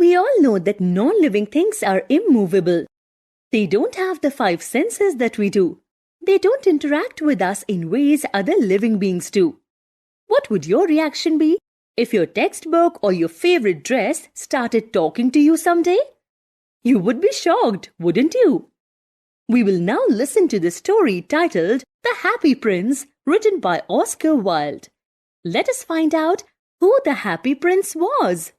We all know that non-living things are immovable. They don't have the five senses that we do. They don't interact with us in ways other living beings do. What would your reaction be if your textbook or your favorite dress started talking to you someday? You would be shocked, wouldn't you? We will now listen to the story titled The Happy Prince, written by Oscar Wilde. Let us find out who the Happy Prince was.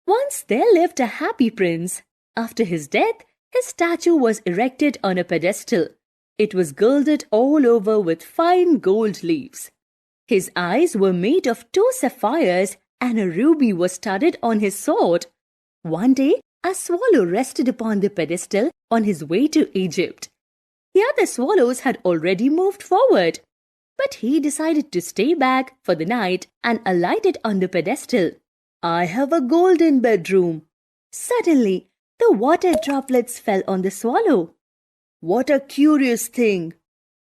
Once there lived a happy prince. After his death, his statue was erected on a pedestal. It was gilded all over with fine gold leaves. His eyes were made of 2 sapphires and a ruby was studded on his sword. One day, a swallow rested upon the pedestal on his way to Egypt. The other swallows had already moved forward, but he decided to stay back for the night and alighted on the pedestal. "I have a golden bedroom." Suddenly, the water droplets fell on the swallow. "What a curious thing!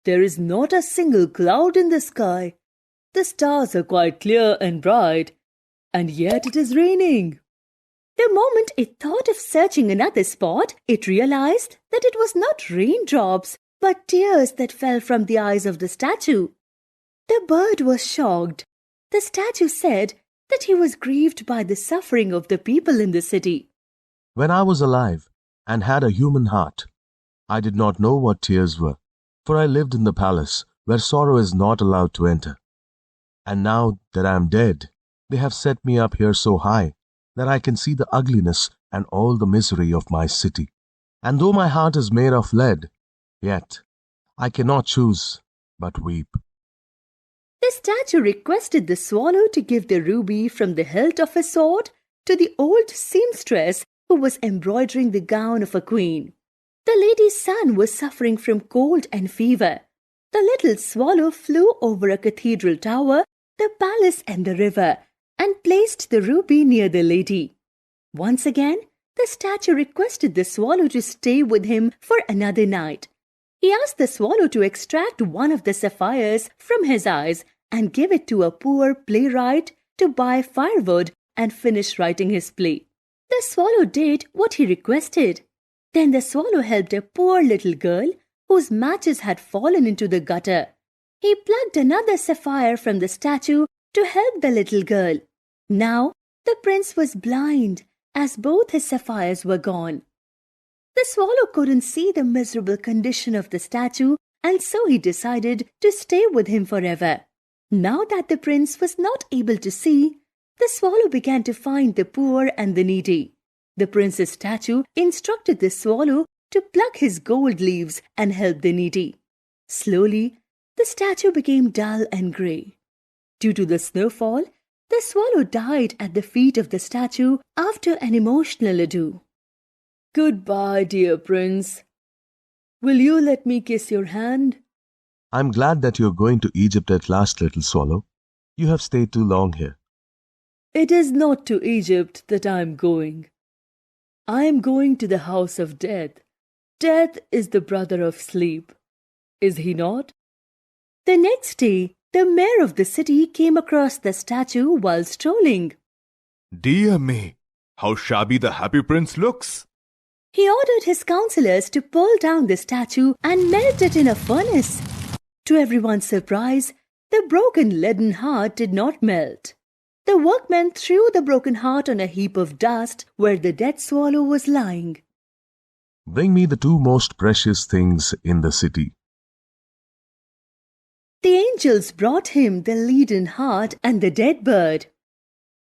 There is not a single cloud in the sky. The stars are quite clear and bright, and yet it is raining." The moment it thought of searching another spot, it realized that it was not raindrops, but tears that fell from the eyes of the statue. The bird was shocked. The statue said that he was grieved by the suffering of the people in the city. When I was alive and had a human heart, I did not know what tears were, for I lived in the palace where sorrow is not allowed to enter. And now that I am dead, they have set me up here so high that I can see the ugliness and all the misery of my city. And though my heart is made of lead, yet I cannot choose but weep. The statue requested the swallow to give the ruby from the hilt of his sword to the old seamstress who was embroidering the gown of a queen. The lady's son was suffering from cold and fever. The little swallow flew over a cathedral tower, the palace and the river, and placed the ruby near the lady. Once again, the statue requested the swallow to stay with him for another night. He asked the swallow to extract one of the sapphires from his eyes and give it to a poor playwright to buy firewood and finish writing his play. The swallow did what he requested. Then the swallow helped a poor little girl whose matches had fallen into the gutter. He plucked another sapphire from the statue to help the little girl. Now the prince was blind, as both his sapphires were gone. The swallow couldn't see the miserable condition of the statue, and so he decided to stay with him forever. Now that the prince was not able to see, the swallow began to find the poor and the needy. The prince's statue instructed the swallow to pluck his gold leaves and help the needy. Slowly, the statue became dull and grey. Due to the snowfall, the swallow died at the feet of the statue after an emotional adieu. "Goodbye, dear prince. Will you let me kiss your hand?" I'm glad that you're going to Egypt at last, little swallow. You have stayed too long here. "It is not to Egypt that I am going. I am going to the house of death. Death is the brother of sleep. Is he not?" The next day, the mayor of the city came across the statue while strolling. "Dear me, how shabby the happy prince looks." He ordered his counselors to pull down the statue and melt it in a furnace. To everyone's surprise, the broken leaden heart did not melt. The workmen threw the broken heart on a heap of dust where the dead swallow was lying. Bring me the 2 most precious things in the city. The angels brought him the leaden heart and the dead bird.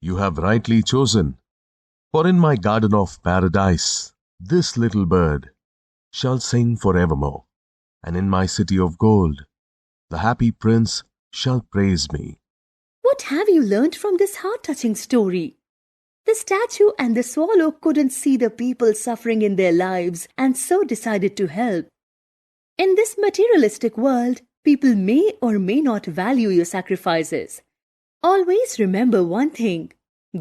You have rightly chosen, for in my garden of paradise, this little bird shall sing forevermore, and in my city of gold, the happy prince shall praise me. What have you learned from this heart-touching story? The statue and the swallow couldn't see the people suffering in their lives and so decided to help. In this materialistic world, people may or may not value your sacrifices. Always remember one thing: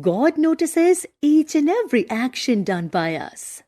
God notices each and every action done by us.